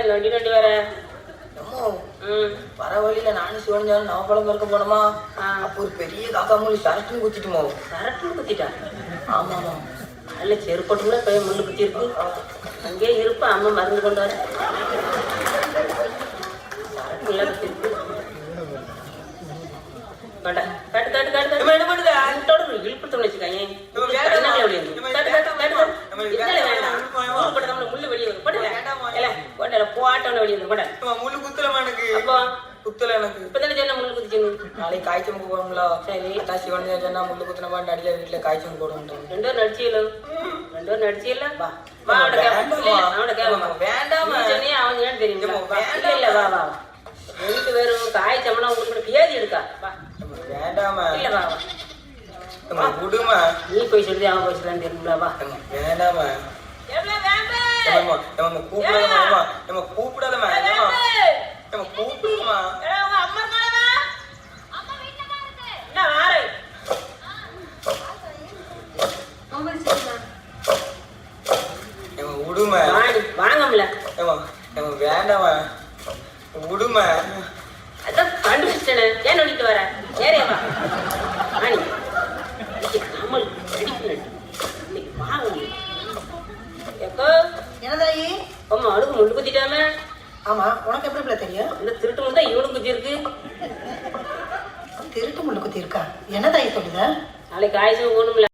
நொண்டி நொண்டி வர வர வழியில நானும் சிவனஞ்சாலும் நவப்பழம் இருக்க போனோமா அப்போ ஒரு பெரிய காக்கா மூலி சரட்டுன்னு குத்திட்டுமோ. சரட்டுன்னு குத்திட்டா? ஆமா ஆமா. நல்ல செருப்பட்டுல போய் முள்ளு குத்தி இருக்கு. அங்கே இருப்பா அம்மா மருந்து கொண்டு வர. சரட்டு முள்ள குத்தி இருக்கு. இழுப்பு வச்சுக்காங்க. முள்ளு வெளியே போட்டோன்னு வெளியே முள்ளு குத்துலமா எனக்கு. அப்போ குத்துல எனக்கு இப்பதானே சொன்ன முள்ளு குத்திச்சு. நாளைக்கு காய்ச்சல் போடுங்களா? சரி சிவன் சொன்னா முள்ளு குத்துன மாதிரி அடியில வீட்டுல காய்ச்சல் போடுவோம். 2 பேரும் நடிச்சியல 2 பேரும் நடிச்சியல. வா வேண்டாமா சொன்னியே அவங்க ஏன்னு தெரியுமா? இல்ல வா வா 2 பேரும் காய்ச்சம்னா உங்களுக்கு பேதி எடுக்கா. வா வேண்டாமா. இல்ல வா வா விடுமா. நீ போய் சொல்லி அவன் போய் சொல்லலாம் தெரியுங்களா? வா வேண்டாமா. கூப்பிடாதமா கூப்பிடாதமா கூப்பிடுமா. விடுமா. வாங்கம்ல வேண்டாமா. விடுமா. அதான் கண்டுபிடிச்சேனே. ஏன் நோடிட்டு வர? ஏறியா வா. ராணி கமல் இன்னைக்கு வாங்க. எக்கோ என்னதாயி? அம்மா அழுகு முள்ளு குத்திட்டாம. ஆமா உனக்கு எப்படி தெரியும்? இந்த திருட்டு முள் தான் இவனுக்கு குத்தி இருக்கு. திருட்டு முள்ளு குத்தி இருக்கா? என்னதாயி சொல்லுத? நாளைக்கு ஆயுசம் போகணும்ல.